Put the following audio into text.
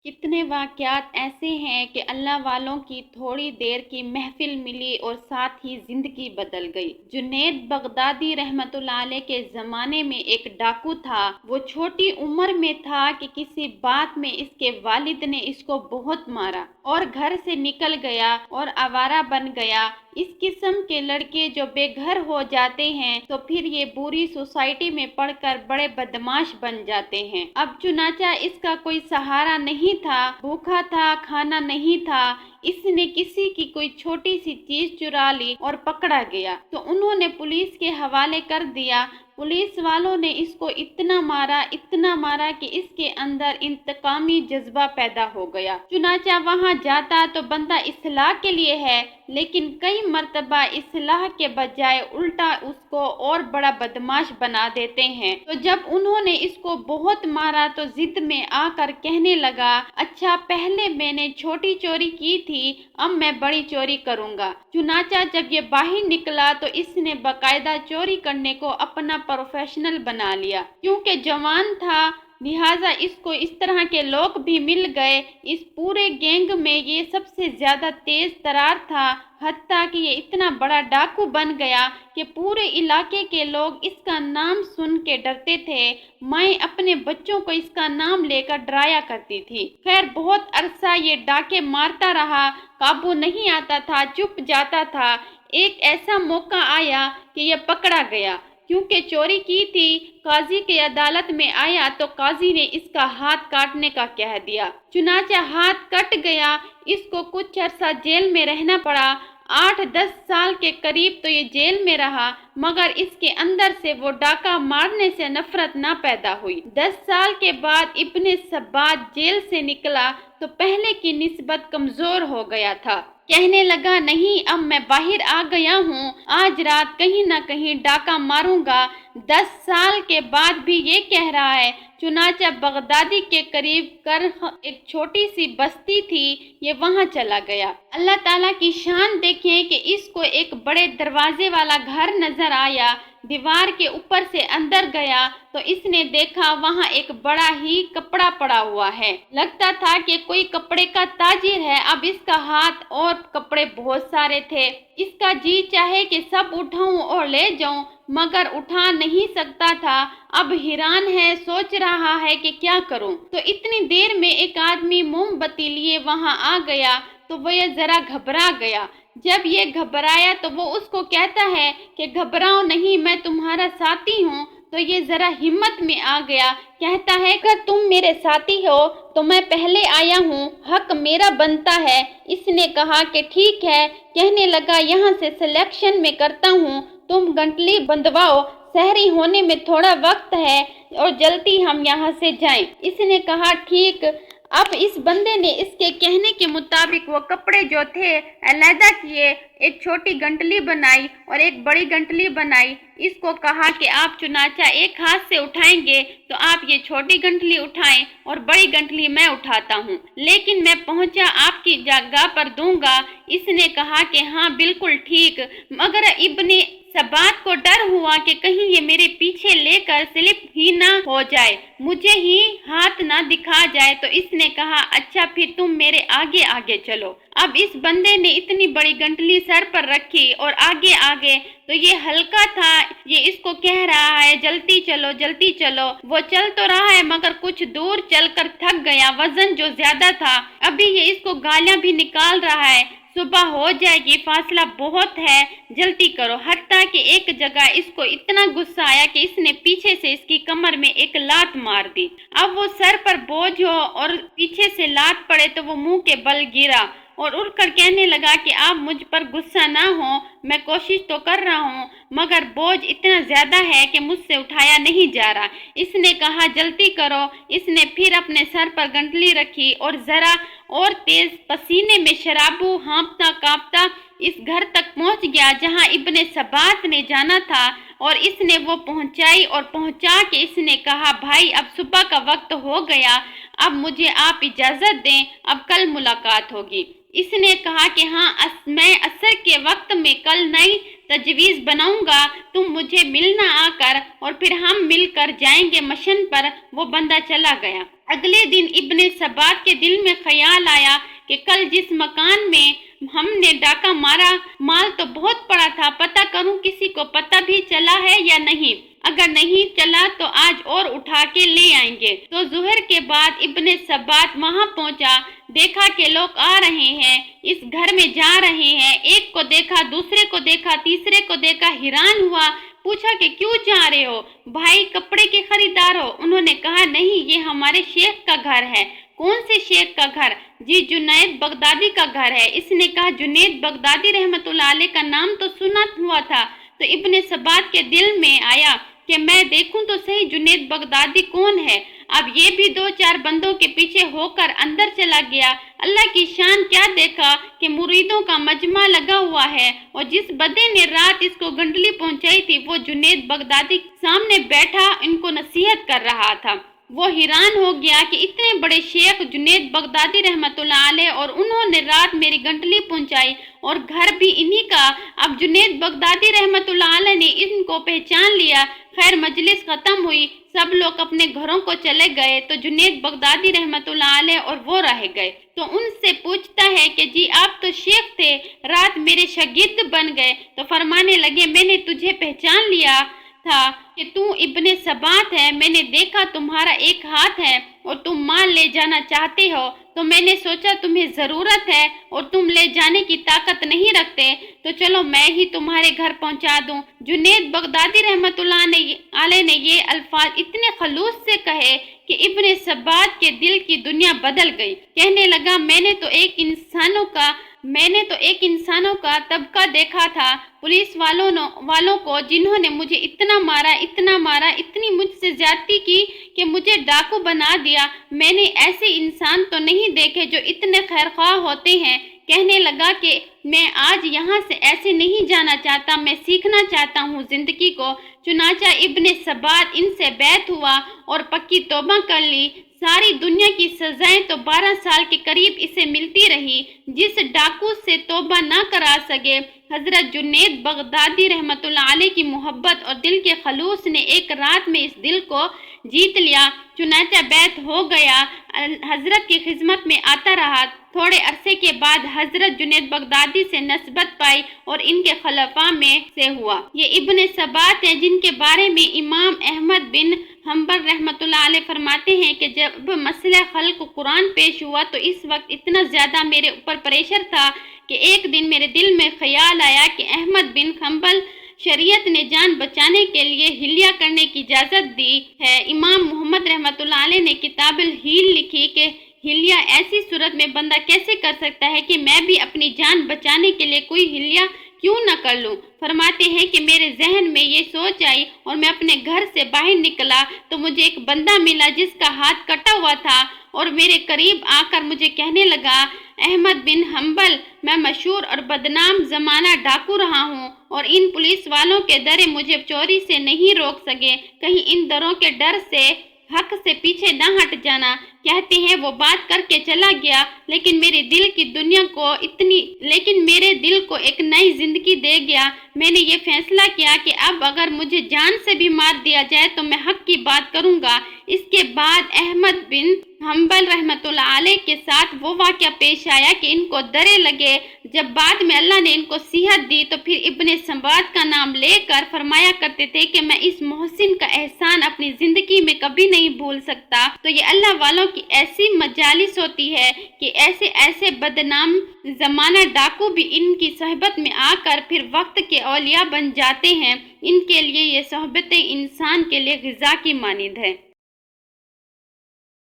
کتنے واقعات ایسے ہیں کہ اللہ والوں کی تھوڑی دیر کی محفل ملی اور ساتھ ہی زندگی بدل گئی۔ جنید بغدادی رحمت اللہ علیہ کے زمانے میں ایک ڈاکو تھا۔ وہ چھوٹی عمر میں تھا کہ کسی بات میں اس کے والد نے اس کو بہت مارا اور گھر سے نکل گیا اور آوارہ بن گیا۔ اس قسم کے لڑکے جو بے گھر ہو جاتے ہیں تو پھر یہ بری سوسائٹی میں پڑھ کر بڑے بدماش بن جاتے ہیں۔ اب چنانچہ اس کا کوئی سہارا نہیں تھا، بھوکا تھا، کھانا نہیں تھا۔ اس نے کسی کی کوئی چھوٹی سی چیز چرا لی اور پکڑا گیا تو انہوں نے پولیس کے حوالے کر دیا۔ پولیس والوں نے اس کو اتنا مارا کہ اس کے اندر انتقامی جذبہ پیدا ہو گیا۔ چنانچہ وہاں جاتا تو بندہ اصلاح کے لیے ہے، لیکن کئی مرتبہ اصلاح کے بجائے الٹا اس کو اور بڑا بدماش بنا دیتے ہیں۔ تو جب انہوں نے اس کو بہت مارا تو ضد میں آ کر کہنے لگا، اچھا پہلے میں نے چھوٹی چوری کی تھی، اب میں بڑی چوری کروں گا۔ چنانچہ جب یہ باہر نکلا تو اس نے باقاعدہ چوری کرنے کو اپنا پروفیشنل بنا لیا۔ کیونکہ جوان تھا لہٰذا اس کو اس طرح کے لوگ بھی مل گئے۔ اس پورے گینگ میں یہ سب سے زیادہ تیز ترار تھا، حتیٰ کہ یہ اتنا بڑا ڈاکو بن گیا کہ پورے علاقے کے لوگ اس کا نام سن کے ڈرتے تھے۔ میں اپنے بچوں کو اس کا نام لے کر ڈرایا کرتی تھی۔ خیر بہت عرصہ یہ ڈاکے مارتا رہا، قابو نہیں آتا تھا، چھپ جاتا تھا۔ ایک ایسا موقع آیا کہ یہ پکڑا گیا۔ کیونکہ چوری کی تھی، قاضی کی عدالت میں آیا تو قاضی نے اس کا ہاتھ کاٹنے کا کہہ دیا۔ چنانچہ ہاتھ کٹ گیا۔ اس کو کچھ عرصہ جیل میں رہنا پڑا۔ 8-10 سال کے قریب تو یہ جیل میں رہا، مگر اس کے اندر سے وہ ڈاکہ مارنے سے نفرت نہ پیدا ہوئی۔ 10 سال کے بعد ابن سبات جیل سے نکلا تو پہلے کی نسبت کمزور ہو گیا تھا۔ کہنے لگا، نہیں اب میں باہر آ گیا ہوں، آج رات کہیں نہ کہیں ڈاکہ ماروں گا۔ 10 سال کے بعد بھی یہ کہہ رہا ہے۔ چنانچہ بغدادی کے قریب کرخ ایک چھوٹی سی بستی تھی، یہ وہاں چلا گیا۔ اللہ تعالیٰ کی شان دیکھیں کہ اس کو ایک بڑے دروازے والا گھر نظر آیا۔ دیوار کے اوپر سے اندر گیا تو اس نے دیکھا وہاں ایک بڑا ہی کپڑا پڑا ہوا ہے۔ لگتا تھا کہ کوئی کپڑے کا تاجر ہے۔ اب اس کا ہاتھ اور کپڑے بہت سارے تھے۔ اس کا جی چاہے کہ سب اٹھاؤں اور لے جاؤں، مگر اٹھا نہیں سکتا تھا۔ اب حیران ہے، سوچ رہا ہے کہ کیا کروں۔ تو اتنی دیر میں ایک آدمی موم بتی لیے وہاں آ گیا تو وہ ذرا گھبرا گیا۔ جب یہ گھبرایا تو وہ اس کو کہتا ہے کہ گھبراؤ نہیں، میں تمہارا ساتھی ہوں۔ تو یہ ذرا ہمت میں آ گیا، کہتا ہے اگر تم میرے ساتھی ہو تو میں پہلے آیا ہوں، حق میرا بنتا ہے۔ اس نے کہا کہ ٹھیک ہے۔ کہنے لگا، یہاں سے سلیکشن میں کرتا ہوں، تم گنٹلی بندھواؤ، سحری ہونے میں تھوڑا وقت ہے اور جلدی ہم یہاں سے جائیں۔ اس نے کہا ٹھیک۔ اب اس بندے نے اس کے کہنے کے مطابق وہ کپڑے جو تھے علیحدہ کیے، ایک چھوٹی گنٹلی بنائی اور ایک بڑی گنٹلی بنائی۔ اس کو کہا کہ آپ چنانچہ ایک ہاتھ سے اٹھائیں گے تو آپ یہ چھوٹی گنٹلی اٹھائیں اور بڑی گنٹلی میں اٹھاتا ہوں، لیکن میں پہنچا آپ کی جگہ پر دوں گا۔ اس نے کہا کہ ہاں بالکل ٹھیک، مگر ابن سبات کو ڈر ہوا کہ کہیں یہ میرے پیچھے لے کر سلپ ہی نہ ہو جائے، مجھے ہی ہاتھ نہ دکھا جائے۔ تو اس نے کہا اچھا پھر تم میرے آگے آگے چلو۔ اب اس بندے نے اتنی بڑی گنٹلی سر پر رکھی اور آگے آگے، تو یہ ہلکا تھا، یہ اس کو کہہ رہا ہے جلدی چلو جلدی چلو۔ وہ چل تو رہا ہے مگر کچھ دور چل کر تھک گیا، وزن جو زیادہ تھا۔ ابھی یہ اس کو گالیاں بھی نکال رہا ہے، صبح ہو جائے گی، فاصلہ بہت ہے، جلدی کرو۔ حتیٰ کہ ایک جگہ اس کو اتنا غصہ آیا کہ اس نے پیچھے سے اس کی کمر میں ایک لات مار دی۔ اب وہ سر پر بوجھ ہو اور پیچھے سے لات پڑے تو وہ منہ کے بل گرا اور اٹھ کر کہنے لگا کہ آپ مجھ پر غصہ نہ ہوں، میں کوشش تو کر رہا ہوں مگر بوجھ اتنا زیادہ ہے کہ مجھ سے اٹھایا نہیں جا رہا۔ اس نے کہا جلدی کرو۔ اس نے پھر اپنے سر پر گنٹلی رکھی اور ذرا اور تیز پسینے میں شرابو ہانپتا کانپتا اس گھر تک پہنچ گیا جہاں ابن سبات نے جانا تھا، اور اس نے وہ پہنچائی اور پہنچا کے اس نے کہا بھائی اب صبح کا وقت ہو گیا، اب مجھے آپ اجازت دیں، اب کل ملاقات ہوگی۔ اس نے کہا کہ ہاں میں عصر کے وقت میں کل نہیں تجویز بناؤں گا، تم مجھے ملنا آ کر اور پھر ہم مل کر جائیں گے مشن پر۔ وہ بندہ چلا گیا۔ اگلے دن ابن سبات کے دل میں خیال آیا کہ کل جس مکان میں ہم نے ڈاکہ مارا مال تو بہت پڑا تھا، پتہ کروں کسی کو پتہ بھی چلا ہے یا نہیں، اگر نہیں چلا تو آج اور اٹھا کے لے آئیں گے۔ تو ظہر کے بعد ابن سبات وہاں پہنچا، دیکھا کہ لوگ آ رہے ہیں، اس گھر میں جا رہے ہیں، ایک کو دیکھا، دوسرے کو دیکھا، تیسرے کو دیکھا، حیران ہوا، پوچھا کہ کیوں جا رہے ہو بھائی، کپڑے کے خریدار ہو؟ انہوں نے کہا نہیں، یہ ہمارے شیخ کا گھر ہے۔ کون سے شیخ کا گھر؟ جی جنید بغدادی کا گھر ہے۔ اس نے کہا جنید بغدادی رحمت اللہ علیہ کا نام تو سنا ہوا تھا۔ تو ابن سبات کے دل میں آیا کہ میں دیکھوں تو صحیح جنید بغدادی کون ہے۔ اب یہ بھی دو چار بندوں کے پیچھے ہو کر اندر چلا گیا۔ اللہ کی شان کیا دیکھا کہ مریدوں کا مجمع لگا ہوا ہے، اور جس بدے نے رات اس کو گنڈلی پہنچائی تھی وہ جنید بغدادی سامنے بیٹھا ان کو نصیحت کر رہا تھا۔ وہ حیران ہو گیا کہ اتنے بڑے شیخ جنید بغدادی رحمت اللہ علیہ، اور انہوں نے رات میری گنٹلی پہنچائی اور گھر بھی انہی کا۔ اب جنید بغدادی رحمت اللہ علیہ نے ان کو پہچان لیا۔ خیر مجلس ختم ہوئی، سب لوگ اپنے گھروں کو چلے گئے تو جنید بغدادی رحمت اللہ علیہ اور وہ رہ گئے۔ تو ان سے پوچھتا ہے کہ جی آپ تو شیخ تھے، رات میرے شاگرد بن گئے۔ تو فرمانے لگے میں نے تجھے پہچان لیا تھا کہ تو ابن سبات ہے، میں نے دیکھا تمہارا ایک ہاتھ ہے اور تم مال لے جانا چاہتے ہو، تو میں نے سوچا تمہیں ضرورت ہے اور تم لے جانے کی طاقت نہیں رکھتے، تو چلو میں ہی تمہارے گھر پہنچا دوں۔ جنید بغدادی رحمت اللہ علیہ نے یہ الفاظ اتنے خلوص سے کہے کہ ابن سبات کے دل کی دنیا بدل گئی۔ کہنے لگا میں نے تو ایک انسانوں کا طبقہ دیکھا تھا، پولیس والوں کو، جنہوں نے مجھے اتنا مارا، اتنی مجھ سے زیادتی کی کہ مجھے ڈاکو بنا دیا۔ میں نے ایسے انسان تو نہیں دیکھے جو اتنے خیرخواہ ہوتے ہیں۔ کہنے لگا کہ میں آج یہاں سے ایسے نہیں جانا چاہتا، میں سیکھنا چاہتا ہوں زندگی کو۔ چنانچہ ابن سبات ان سے بیعت ہوا اور پکی توبہ کر لی۔ ساری دنیا کی سزائیں تو 12 سال کے قریب اسے ملتی رہی۔ جس ڈاکو سے توبہ نہ کرا سکے، حضرت جنید بغدادی رحمت اللہ علیہ کی محبت اور دل کے خلوص نے ایک رات میں اس دل کو جیت لیا۔ چنانچہ بیعت ہو گیا، حضرت کی خدمت میں آتا رہا۔ تھوڑے عرصے کے بعد حضرت جنید بغدادی سے نسبت پائی اور ان کے خلفاء میں سے ہوا۔ یہ ابن سبات ہیں جن کے بارے میں امام احمد بن حنبل رحمت اللہ علیہ فرماتے ہیں کہ جب مسئلہ خلق قرآن پیش ہوا تو اس وقت اتنا زیادہ میرے اوپر پریشر تھا کہ ایک دن میرے دل میں خیال آیا کہ احمد بن حنبل شریعت نے جان بچانے کے لیے ہلیہ کرنے کی اجازت دی ہے۔ امام محمد رحمت اللہ علیہ نے کتاب الحیل لکھی کہ ہلیہ ایسی صورت میں بندہ کیسے کر سکتا ہے کہ میں بھی اپنی جان بچانے کے لیے کوئی ہلیہ کیوں نہ کر لوں۔ فرماتے ہیں کہ میرے ذہن میں یہ سوچ آئی اور میں اپنے گھر سے باہر نکلا تو مجھے ایک بندہ ملا جس کا ہاتھ کٹا ہوا تھا، اور میرے قریب آ کر مجھے کہنے لگا احمد بن حنبل، میں مشہور اور بدنام زمانہ ڈاکو رہا ہوں، اور ان پولیس والوں کے ڈر مجھے چوری سے نہیں روک سکے، کہیں ان ڈروں کے ڈر سے حق سے پیچھے نہ ہٹ جانا۔ کہتے ہیں وہ بات کر کے چلا گیا، لیکن میرے دل کو ایک نئی زندگی دے گیا۔ میں نے یہ فیصلہ کیا کہ اب اگر مجھے جان سے بھی مار دیا جائے تو میں حق کی بات کروں گا۔ اس کے بعد احمد بن حنبل رحمت اللہ علیہ کے ساتھ وہ واقعہ پیش آیا کہ ان کو ڈرے لگے۔ جب بعد میں اللہ نے ان کو صحت دی تو پھر ابن سبات کا نام لے کر فرمایا کرتے تھے کہ میں اس محسن کا احسان اپنی زندگی میں کبھی نہیں بھول سکتا۔ تو یہ اللہ والوں کی ایسی مجالس ہوتی ہے کہ ایسے بدنام زمانہ ڈاکو بھی ان کی صحبت میں آ کر پھر وقت کے اولیاء بن جاتے ہیں۔ ان کے لیے یہ صحبتیں انسان کے لیے غذا کی مانند ہے۔